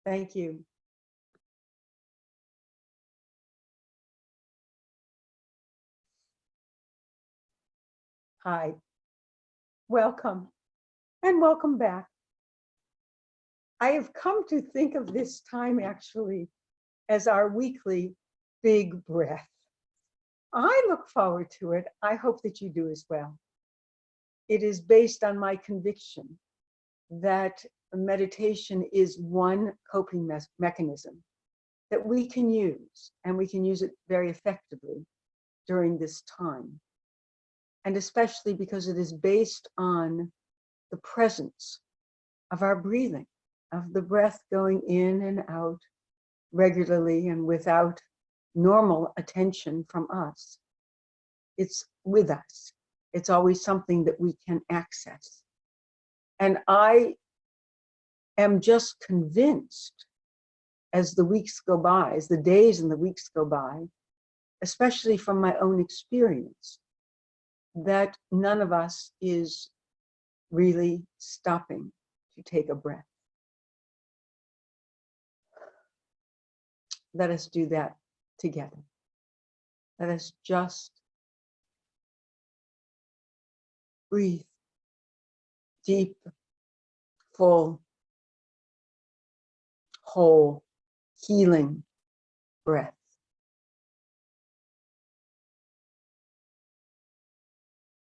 Thank you. Hi, welcome, and welcome back. I have come to think of this time actually as our weekly big breath. I look forward to it. I hope that you do as well. It is based on my conviction that meditation is one coping mechanism that we can use, and we can use it very effectively during this time. And especially because it is based on the presence of our breathing, of the breath going in and out regularly and without normal attention from us. It's with us. It's always something that we can access. And I am just convinced as the weeks go by, as the days and the weeks go by, especially from my own experience, that none of us is really stopping to take a breath. Let us do that together. Let us just breathe deep, full, whole, healing breath.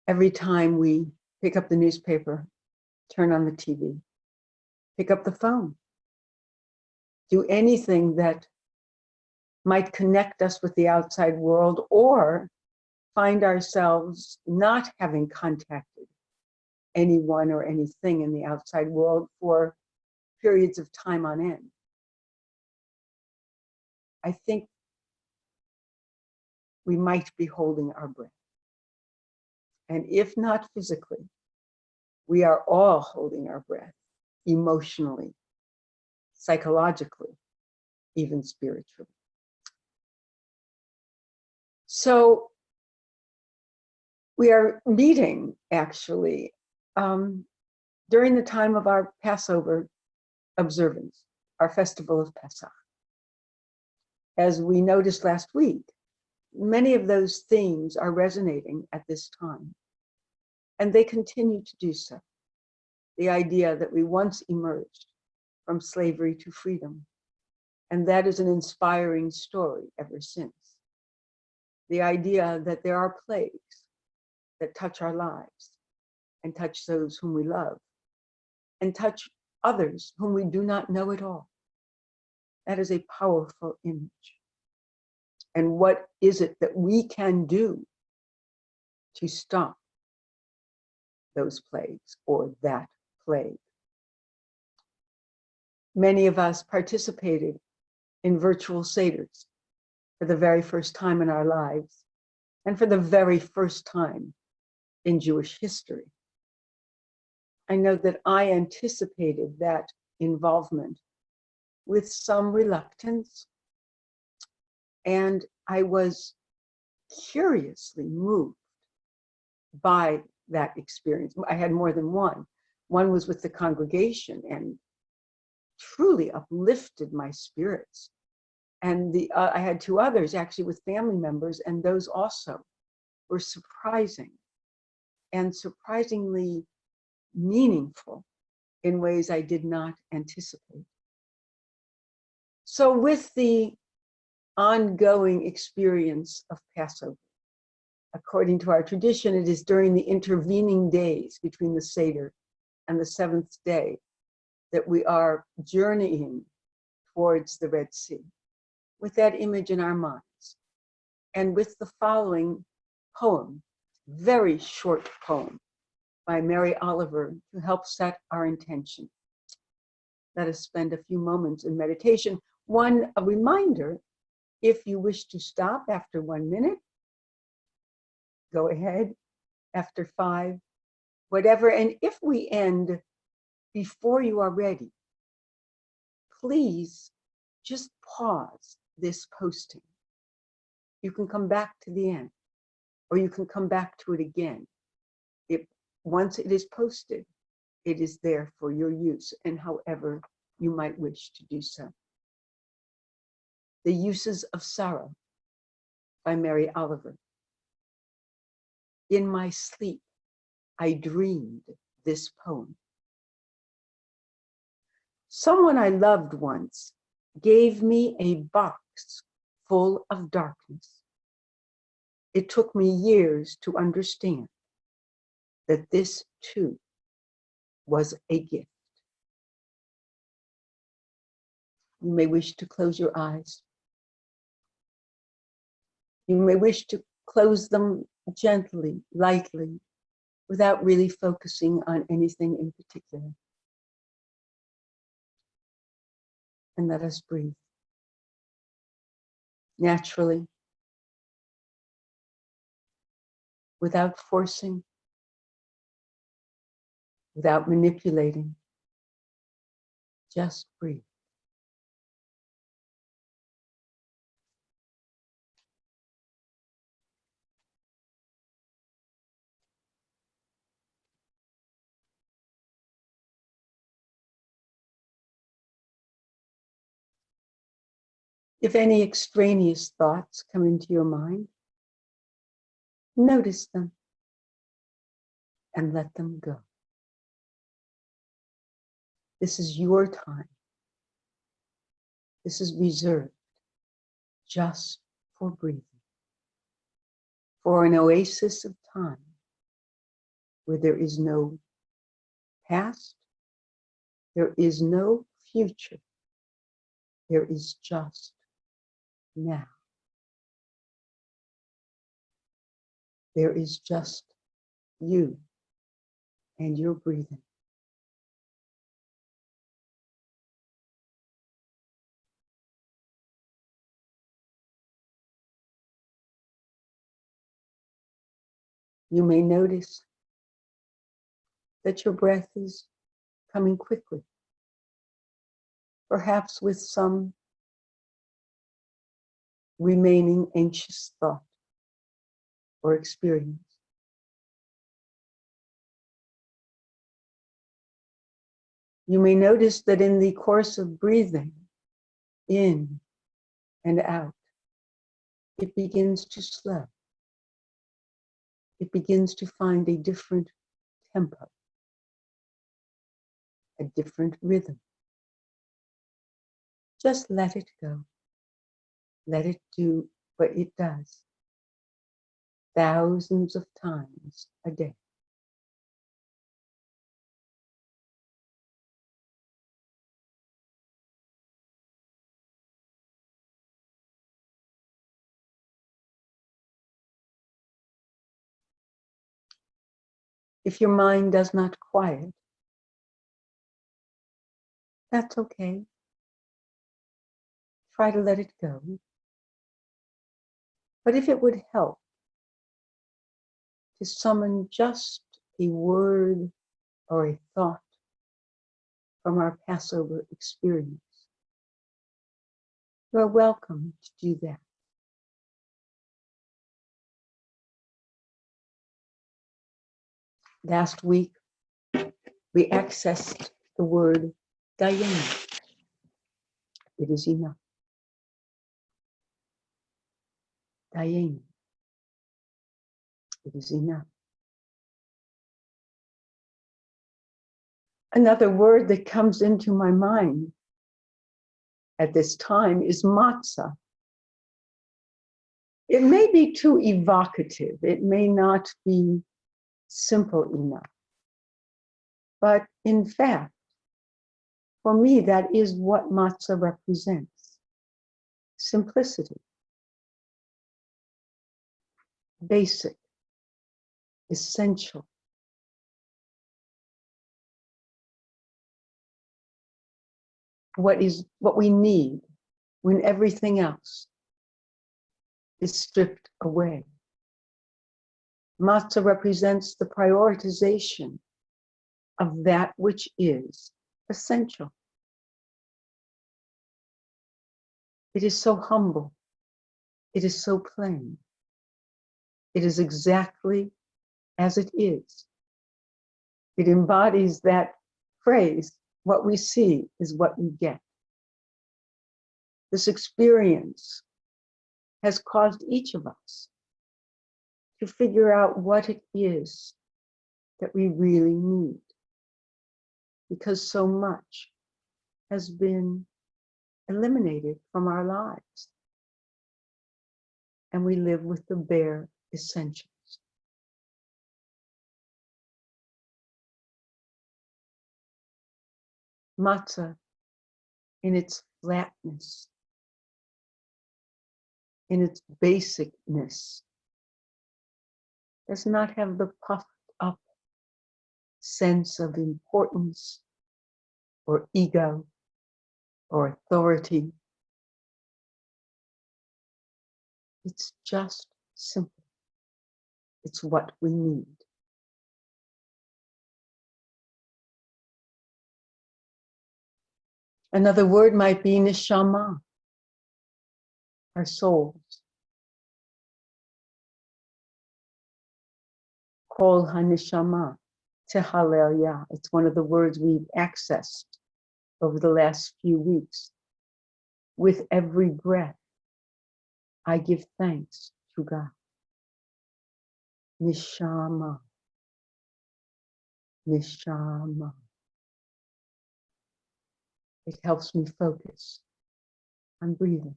Every time we pick up the newspaper, turn on the TV, pick up the phone, do anything that might connect us with the outside world, or find ourselves not having contacted anyone or anything in the outside world for periods of time on end. I think we might be holding our breath. And if not physically, we are all holding our breath emotionally, psychologically, even spiritually. So we are meeting actually during the time of our Passover observance, our festival of Pesach. As we noticed last week, many of those themes are resonating at this time, and they continue to do so. The idea that we once emerged from slavery to freedom, and that is an inspiring story ever since. The idea that there are plagues that touch our lives and touch those whom we love and touch others whom we do not know at all. That is a powerful image. And what is it that we can do to stop those plagues or that plague? Many of us participated in virtual seders for the very first time in our lives, and for the very first time in Jewish history. I know that I anticipated that involvement with some reluctance, and I was curiously moved by that experience. I had more than one. One was with the congregation and truly uplifted my spirits. And I had two others actually with family members, and those also were surprising and surprisingly meaningful in ways I did not anticipate. So with the ongoing experience of Passover, according to our tradition, it is during the intervening days between the Seder and the seventh day that we are journeying towards the Red Sea, with that image in our minds, and with the following poem, very short poem by Mary Oliver, to help set our intention. Let us spend a few moments in meditation. A reminder, if you wish to stop after 1 minute, go ahead, after 5, whatever. And if we end before you are ready, please just pause this posting. You can come back to the end, or you can come back to it again. Once it is posted, it is there for your use, and however you might wish to do so. The Uses of Sorrow by Mary Oliver. In my sleep, I dreamed this poem. Someone I loved once gave me a box full of darkness. It took me years to understand that this too was a gift. You may wish to close your eyes. You may wish to close them gently, lightly, without really focusing on anything in particular. And let us breathe naturally, without forcing, without manipulating. Just breathe. If any extraneous thoughts come into your mind, notice them and let them go. This is your time. This is reserved just for breathing, for an oasis of time where there is no past, there is no future, there is just now. There is just you and your breathing. You may notice that your breath is coming quickly, perhaps with some remaining anxious thought or experience. You may notice that in the course of breathing in and out, it begins to slow. It begins to find a different tempo, a different rhythm. Just let it go. Let it do what it does thousands of times a day. If your mind does not quiet, that's okay. Try to let it go. But if it would help to summon just a word or a thought from our Passover experience, you are welcome to do that. Last week, we accessed the word Dayenu. It is enough. Dayenu. It is enough. Another word that comes into my mind at this time is matzah. It may be too evocative. It may not be simple enough. But in fact, for me, that is what matzah represents. Simplicity. Basic. Essential. What we need when everything else is stripped away. Matzah represents the prioritization of that which is essential. It is so humble. It is so plain. It is exactly as it is. It embodies that phrase, What we see is what we get. This experience has caused each of us to figure out what it is that we really need, because so much has been eliminated from our lives, and we live with the bare essentials. Matzah, in its flatness, in its basicness, does not have the puffed up sense of importance or ego or authority. It's just simple. It's what we need. Another word might be neshama, our souls. Kol ha-neshama, tehalel yah. It's one of the words we've accessed over the last few weeks. With every breath, I give thanks to God. Neshama, neshama. It helps me focus on breathing.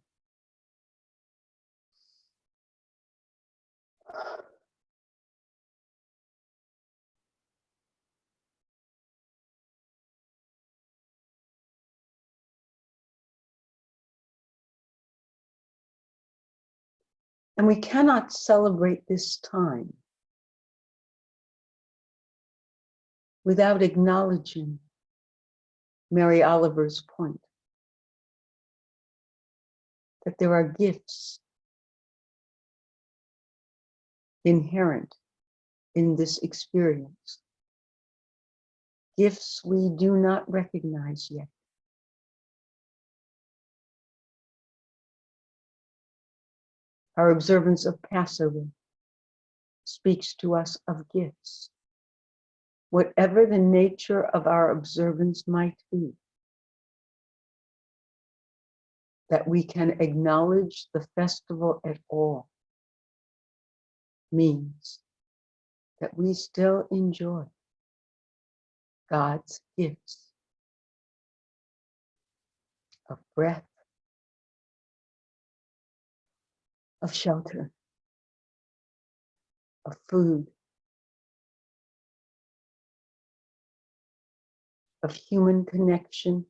And we cannot celebrate this time without acknowledging Mary Oliver's point that there are gifts inherent in this experience, gifts we do not recognize yet. Our observance of Passover speaks to us of gifts. Whatever the nature of our observance might be, that we can acknowledge the festival at all means that we still enjoy God's gifts of breath, of shelter, of food, of human connection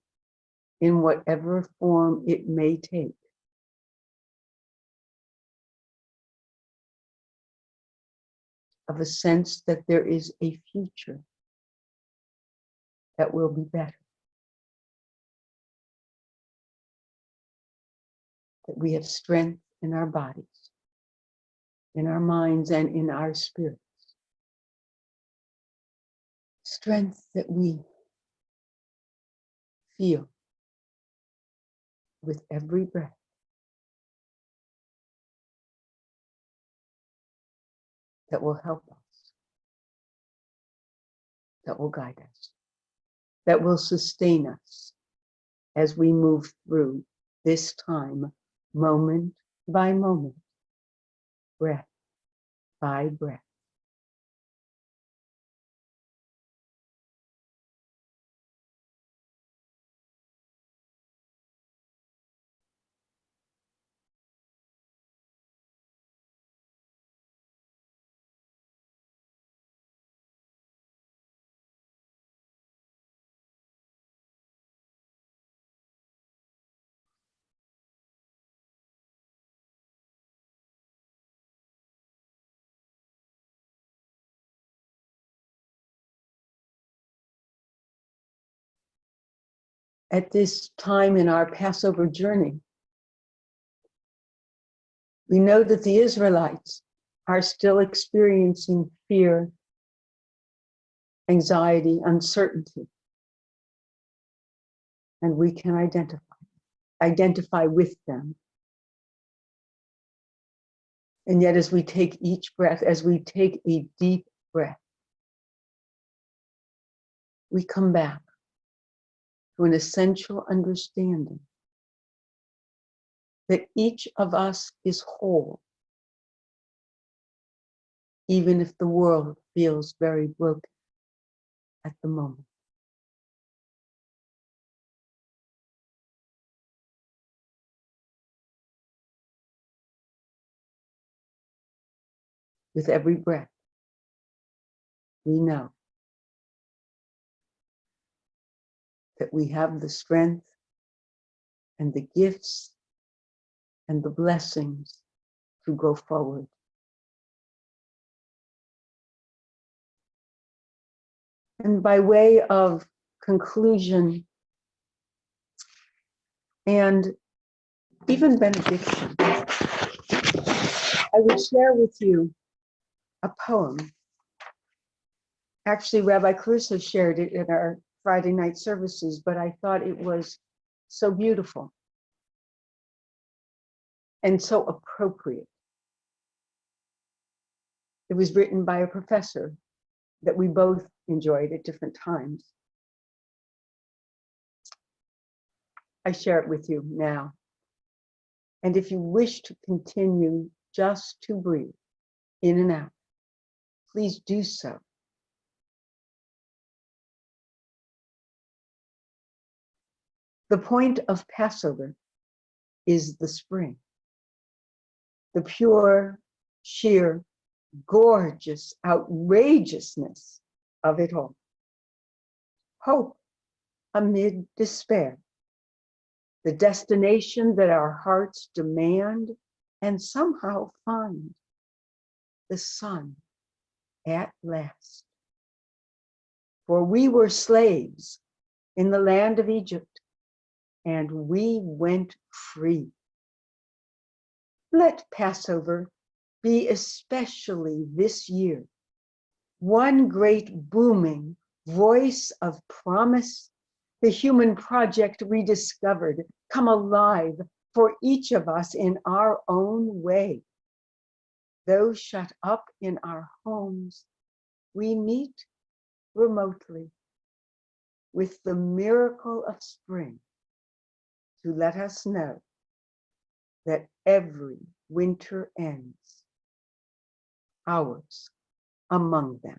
in whatever form it may take. Of a sense that there is a future that will be better. That we have strength in our bodies, in our minds, and in our spirits. Strength that we feel with every breath. That will help us, that will guide us, that will sustain us as we move through this time, moment by moment, breath by breath. At this time in our Passover journey, we know that the Israelites are still experiencing fear, anxiety, uncertainty. And we can identify with them. And yet as we take each breath, as we take a deep breath, we come back to an essential understanding that each of us is whole, even if the world feels very broken at the moment. With every breath, we know that we have the strength and the gifts and the blessings to go forward. And by way of conclusion and even benediction, I would share with you a poem. Actually, Rabbi Caruso shared it at our Friday night services, but I thought it was so beautiful and so appropriate. It was written by a professor that we both enjoyed at different times. I share it with you now. And if you wish to continue just to breathe in and out, please do so. The point of Passover is the spring, the pure, sheer, gorgeous outrageousness of it all. Hope amid despair, the destination that our hearts demand and somehow find, the sun at last. For we were slaves in the land of Egypt, and we went free. Let Passover be especially this year one great booming voice of promise, the human project rediscovered, come alive for each of us in our own way. Though shut up in our homes, we meet remotely with the miracle of spring to let us know that every winter ends, ours among them.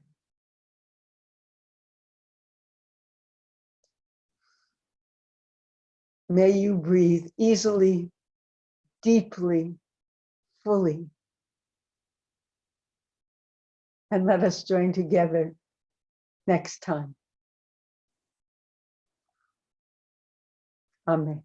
May you breathe easily, deeply, fully, and let us join together next time. Amen.